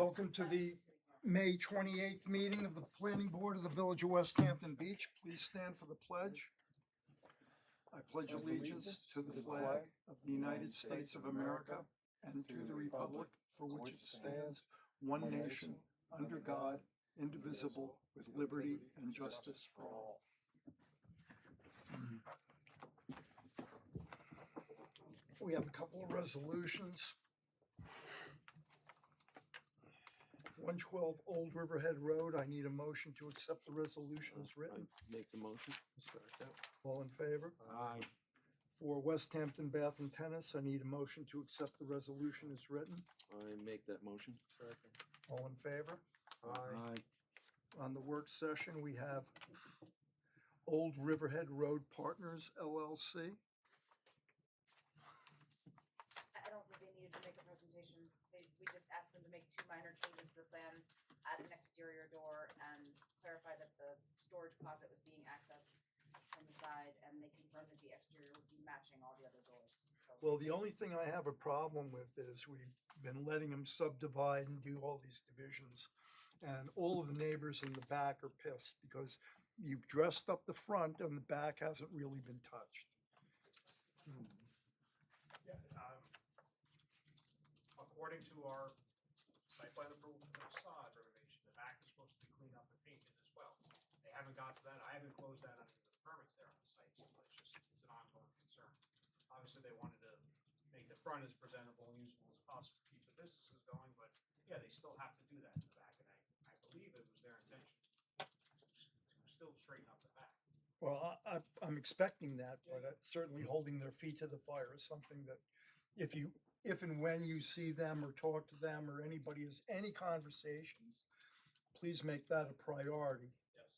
Welcome to the May 28th meeting of the Planning Board of the Village of West Hampton Beach. Please stand for the pledge. I pledge allegiance to the flag of the United States of America and to the republic for which it stands, one nation, under God, indivisible, with liberty and justice for all. We have a couple of resolutions. 112 Old Riverhead Road, I need a motion to accept the resolution as written. Make the motion. Start that. All in favor? Aye. For West Hampton Bath and Tennis, I need a motion to accept the resolution as written. I make that motion. Second. All in favor? Aye. On the work session, we have Old Riverhead Road Partners LLC. I don't think they needed to make a presentation. We just asked them to make two minor changes to the plan, add an exterior door and clarify that the storage closet was being accessed from the side, and they confirmed that the exterior would be matching all the other doors. So Well, the only thing I have a problem with is we've been letting them subdivide and do all these divisions. And all of the neighbors in the back are pissed because you've dressed up the front and the back hasn't really been touched. Yeah, according to our site plan approval for the facade renovation, the back is supposed to be cleaned up and painted as well. They haven't got to that. I haven't closed that on any of the permits there on the site, so it's an ongoing concern. Obviously, they wanted to make the front as presentable and usable as possible to keep the businesses going, but yeah, they still have to do that in the back, and I believe it was their intention to still straighten up the back. Well, I'm expecting that, but certainly holding their feet to the fire is something that if and when you see them or talk to them or anybody has any conversations, please make that a priority. Yes.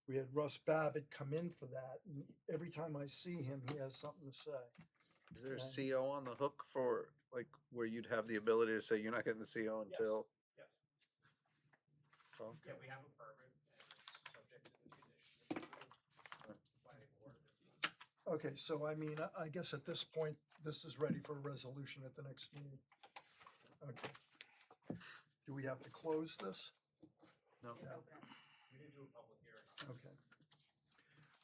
We had Russ Babbitt come in for that, and every time I see him, he has something to say. Is there a Okay. CO on the hook for, like, where you'd have the ability to say you're not getting the CO until? Yes. Okay. Yeah, we have a permit, and it's subject to the condition of the planning board. Okay, so I mean, I guess at this point, this is ready for a resolution at the next meeting. Okay. Do we have to close this? No. we can open it. We didn't do a public hearing. Okay.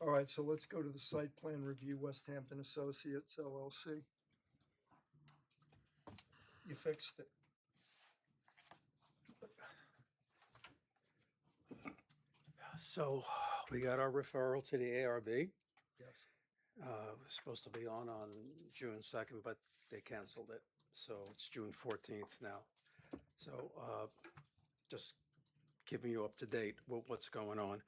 All right, so let's go to the site plan review, West Hampton Associates LLC. You fixed it. So we got our referral to the ARB. Yes. It was supposed to be on June 2nd, but they canceled it. So it's June 14th now. So just keeping you up to date with what's going on.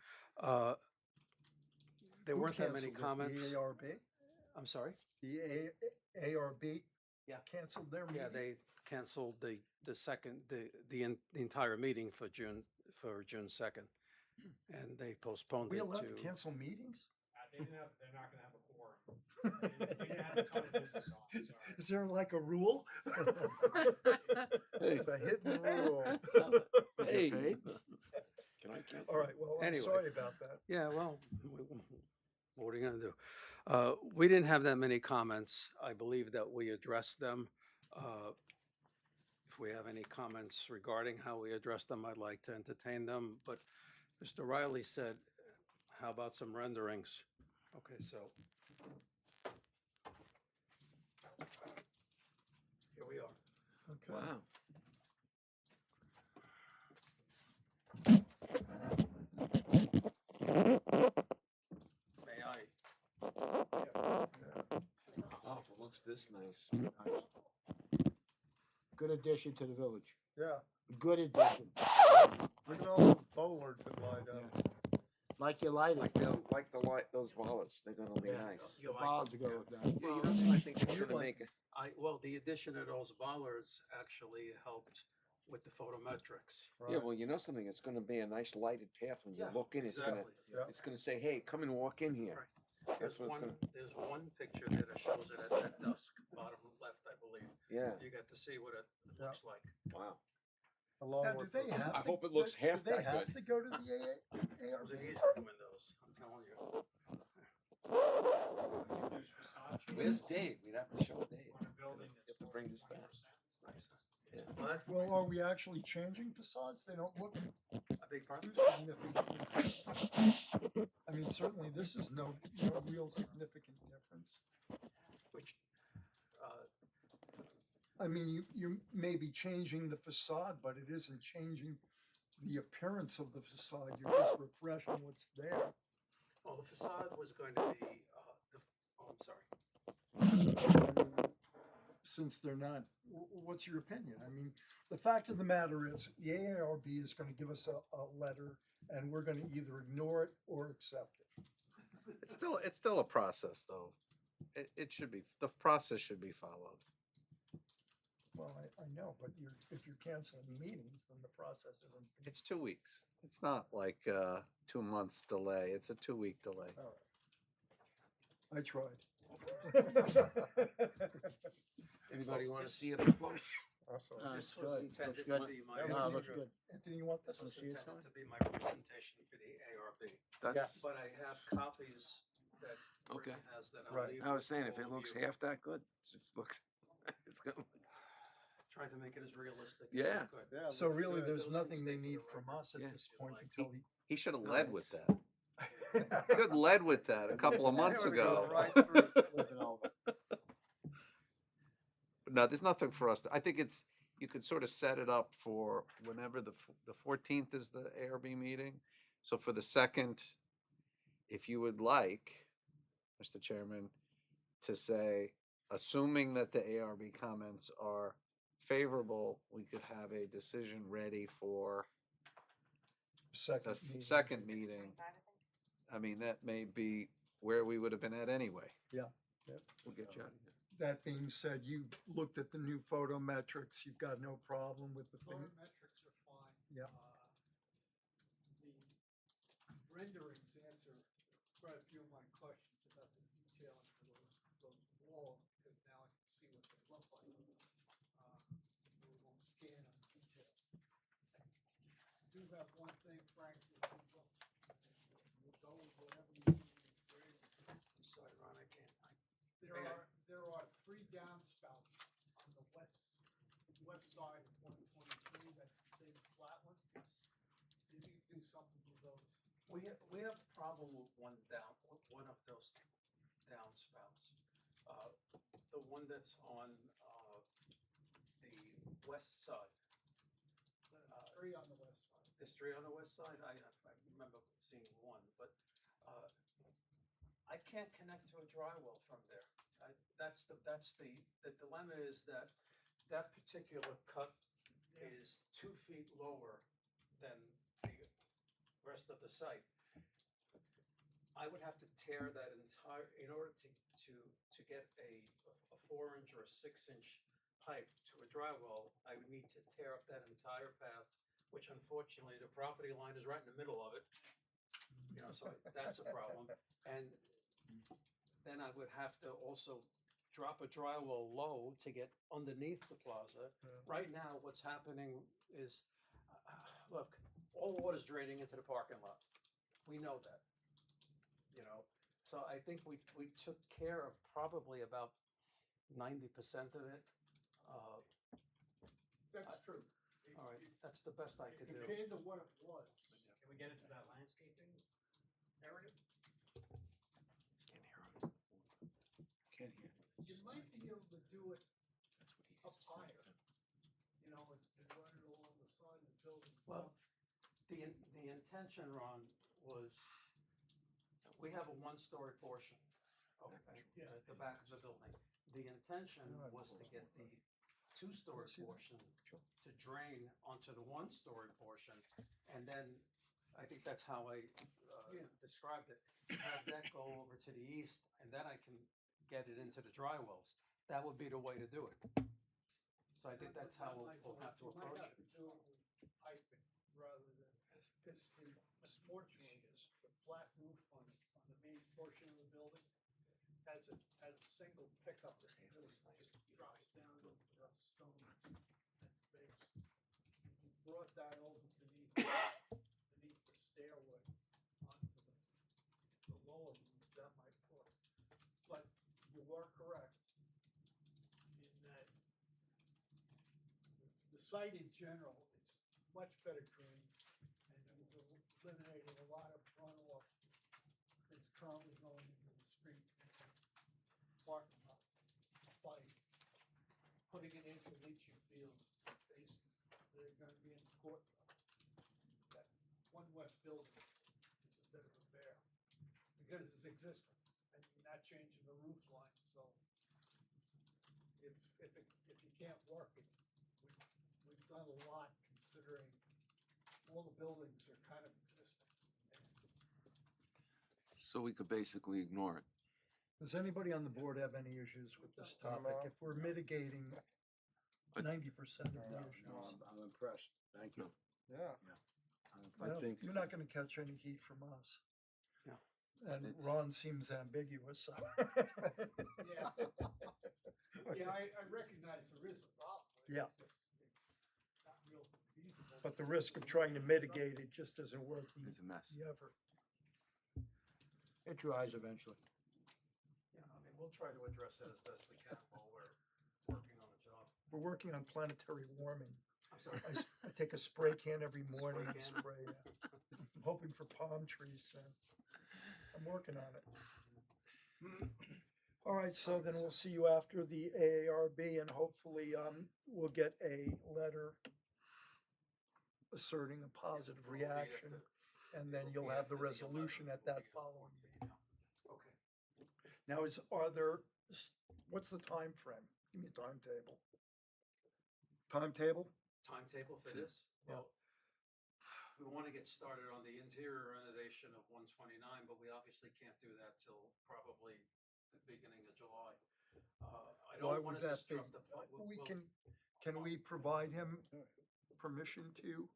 There Who weren't that many canceled it? comments. The ARB? I'm sorry? The ARB? Yeah. Canceled their meeting? Yeah, they canceled the entire meeting for June 2nd. And they postponed We it allowed to. to cancel meetings? They're not gonna have a quorum. They didn't have a ton of business on, sorry. Is there like a rule? Hey. It's a hidden rule. Hey. Can I cancel? All right, well, I'm Anyway. sorry about that. Yeah, well, what are you gonna do? We didn't have that many comments. I believe that we addressed them. If we have any comments regarding how we addressed them, I'd like to entertain them. But Mr. Riley said, how about some renderings? Okay, so. Here we are. Okay. Wow. May I? Oh, if it looks this nice. Good addition to the village. Yeah, Good addition. look at all the bollards that lined up. Like your lighting. Like the light, those bollards, they're gonna be Yeah. nice. You like Bollards them? go with that. Yeah, you know, so I think it's you gonna like- make it. well, the addition of those bollards actually helped with the photometrics. Yeah, well, you know something, it's gonna be a nice lighted path when you Yeah, look in, Exactly. Yeah. it's gonna say, hey, come and walk in here. That's what it's gonna, There's one picture there that shows it at dusk, bottom left, I believe. yeah, You got to see what it Yeah. looks like. wow. Now, Along do with they the- have I to- hope it looks half do they that have good. to go to the It was an ARB? easier to win those, I'm telling you. There's facade Where's changes Dave? We'd have to show Dave. on a building You that's have to bring this back. 20%. Nice. What? Well, are we actually changing facades? They don't look I beg pardon? significant. I mean, certainly this is no real significant difference. Which, I mean, you may be changing the facade, but it isn't changing the appearance of the facade. You're just refreshing what's there. well, the facade was going to be, oh, I'm sorry. Since they're not, what's your opinion? I mean, the fact of the matter is, the AARB is gonna give us a letter, and we're gonna either ignore it or accept it. It's still a process, though. It should be, the process should be followed. Well, I know, but if you're canceling meetings, then the process isn't. It's 2 weeks. It's not like 2 months delay. It's a 2-week delay. All right. I tried. Anybody wanna This- see it up close? This was good. intended Looks to good. be my. No, it looks good. Anthony, you want this This one? was see it, intended Tony? to be my presentation for the ARB, That's, but I have copies that Okay. Brittany has that I'll Right. leave. I was saying, with if it all of looks you. half that good, it just looks, it's gonna, Try to make it as realistic as Yeah. I could. So really, there's Those nothing they things need stay for the from record, us at Yeah. this if you point like. until he. He should have led with Nice. that. Could led with that a couple of months There we go, ago. right through, flipping over. But no, there's nothing for us. I think it's, you could sort of set it up for whenever the 14th is the ARB meeting. So for the 2nd, if you would like, Mr. Chairman, to say, assuming that the ARB comments are favorable, we could have a decision ready for Second the meeting. second meeting. 6:25, I think. I mean, that may be where we would have been at anyway. we'll get you out of here. That being said, you've looked at the new photometrics. You've got no problem with the thing. Photometrics are fine. Yeah. The renderings answer quite a few of my questions about the detailing for those walls, because now I can see what they look like. We won't scan them detail. I do have one thing, Frank, that you look, we'll go with whatever you need to grade. I'm sorry, Ron, I can't. There are 3 downspouts on the west side of 123, that's the big flat one. See if you can do something with those. We have a problem with one of those downspouts. The one that's on, the west side. There's 3 on the west side. There's 3 on the west side. I remember seeing one, but, I can't connect to a dry well from there. That's the dilemma is that particular cut is 2 feet lower than the rest of the site. I would have to tear that entire, in order to get a 4-inch or a 6-inch pipe to a dry well, I would need to tear up that entire path, which unfortunately the property line is right in the middle of it. You know, so that's a problem. And then I would have to also drop a dry well low to get underneath the plaza. Right now, what's happening is, look, all water's draining into the parking lot. We know that, you know? So I think we took care of probably about 90% of it. That's true. All right, that's the best I could do. Compared to what it was. Can we get into that landscaping narrative? Can't hear him. Can't hear. You might be able to do it That's what he's up saying. higher, you know, and run it along the side of the building. Well, the intention, Ron, was, we have a 1-story portion of the back of the building. The intention was to get the 2-story portion to drain onto the 1-story portion, and then, I think that's how I described it, have that go over to the east, and then I can get it into the dry wells. That would be the way to do it. So I think that's how we'll have to approach You might have it. to do it with piping rather than, unfortunately, the flat roof on the main portion of the building has a single pickup that really just drops down into the stone base. If you brought that over beneath the stairway onto the lower roof, that might work. But you are correct in that site in general is much better drained, and it was eliminating a lot of runoff that's currently going into the street parking lot by putting it into leaching fields, basins that are gonna be in the courtyard. That one west building is a bit of a bear, because it's existing, and you're not changing the roof line, so if you can't work it, we've done a lot considering all the buildings are kind of existing. So we could basically ignore it. Does anybody on the board have any issues with this topic? If we're mitigating 90% of the issues, I'm impressed. Thank you. yeah. I think, You're not gonna catch any heat from us. No. And It's- Ron seems ambiguous, so. Yeah. Yeah, I recognize there is a problem. Yeah. It's not real feasible. But the risk of trying to mitigate it just isn't worth It's a mess. the effort. it dries eventually. Yeah, I mean, we'll try to address that as best we can while we're working on the job. We're working on planetary warming. I'm sorry. I take a spray can every morning and Spray can? spray it. I'm hoping for palm trees soon. I'm working on it. All right, so then we'll see you after the AARB and hopefully we'll get a letter asserting a positive We'll read it reaction. to- And then you'll we have the have to the 11th, resolution at we'll that be the following 14th. meeting. Okay. Now are there, what's the time frame? Give me a timetable. Timetable? Timetable for Sure. this? Well, we want to get started on the interior renovation of 129, but we obviously can't do that till probably the beginning of July. I Why don't want would to that be? disrupt the. We can we provide him permission to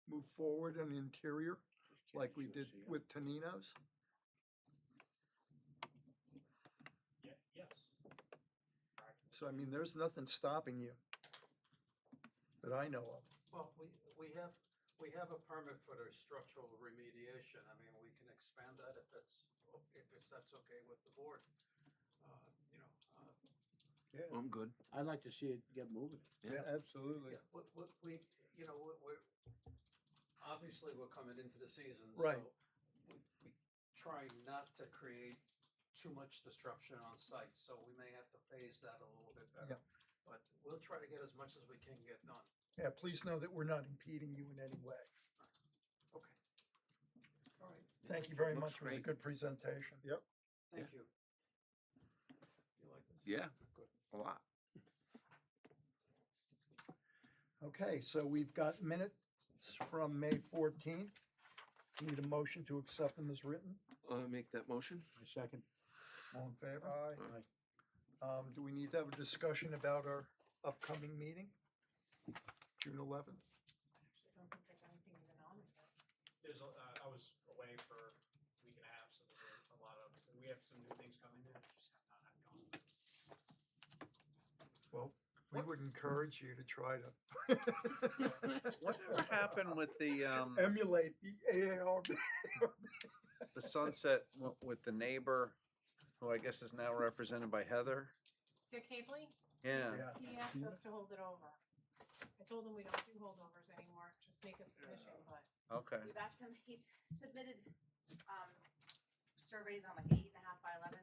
move forward an interior like we did with Tonino's? Yeah, yes. So I mean, there's nothing stopping you that I know of. Well, we have a permit for the structural remediation. I mean, we can expand that if that's okay with the board. You know, I'm good. I'd like to see it get moving. Yeah. Absolutely. yeah, we, you know, we're, obviously we're coming into the season. Right. So we try not to create too much disruption on site, so we may have to phase that a little bit better. But we'll try to get as much as we can get done. Yeah, please know that we're not impeding you in any way. Okay. All right. Thank you very Looks much. It was a great. good presentation. Yep. Thank you. You like this? Yeah. Good. A lot. Okay, so we've got minutes from May 14th. Need a motion to accept them as written. Make that motion. I second. All in favor? Aye. Do we need to have a discussion about our upcoming meeting? June 11th? I don't think there's anything even on it yet. I was away for a week and a half, so there's a lot of, we have some new things coming in, just have not had gone. Well, we would encourage you to try to Whatever happened with the emulate the AARB. sunset with the neighbor, who I guess is now represented by Heather? Dick Havely, Yeah. Yeah. he asked us to hold it over. I told him we don't do holdovers anymore, just make a submission, but Okay. We've asked him, he's submitted, surveys on like 8.5 by 11.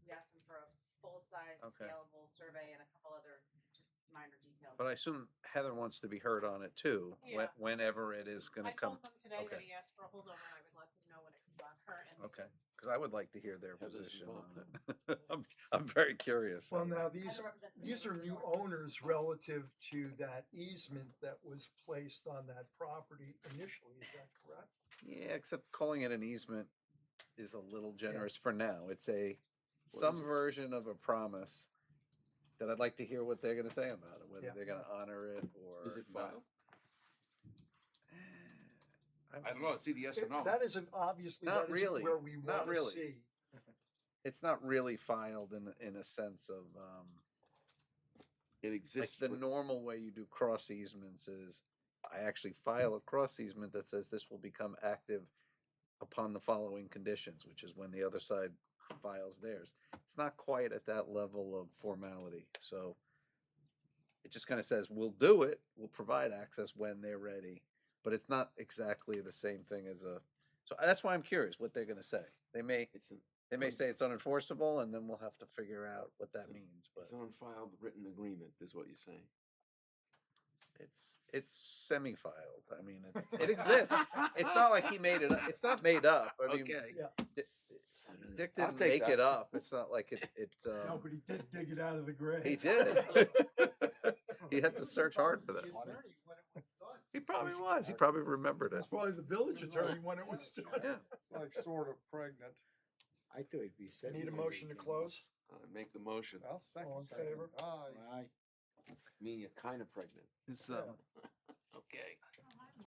We asked him for a full-size Okay. scalable survey and a couple other just minor details. But I assume Heather wants to be heard on it too, Yeah. whenever it is I gonna come. told him today that okay. he asked for a holdover and I would let him know when it comes on her end. Okay, because I would like to hear their Heather's position involved, on it. I'm very curious. Well, on now that. these Heather represents the are neighborhood new north. owners relative to that easement that was placed on that property initially, is that correct? Yeah, except calling it an easement is a little generous for now. It's What some is it? version of a promise that I'd like to hear what they're gonna say about it, whether Yeah. they're gonna honor it or. Is it not. filed? I don't know. It's either yes or no. That isn't obviously, Not that isn't really, where we not want to really. see. It's not really filed in a sense of, It like exists. the but- normal way you do cross easements is I actually file a cross easement that says this will become active upon the following conditions, which is when the other side files theirs. It's not quite at that level of formality, so It just kind of says, we'll do it, we'll provide access when they're ready, but it's not exactly the same thing as so that's why I'm curious what they're gonna say. They may say it's unenforceable, and then we'll have to figure out what that means, but It's an unfiled written agreement, is what you're saying. it's semi-filed. I mean, it exists. It's not like he made it up. It's not made up. I mean, Okay. Dick I'll didn't take make it that. up. It's not like it. No, but he did dig it out of the grave. He did. He had to search hard for that. The attorney when it was done. He probably was. He probably remembered it. That's probably the village attorney when it was done. Yeah. It's like sort of pregnant. I thought it'd be said. Need a motion to close? Make the motion. I'll second. All in favor? Aye. Aye. Mean you're kind of pregnant. It's, Okay.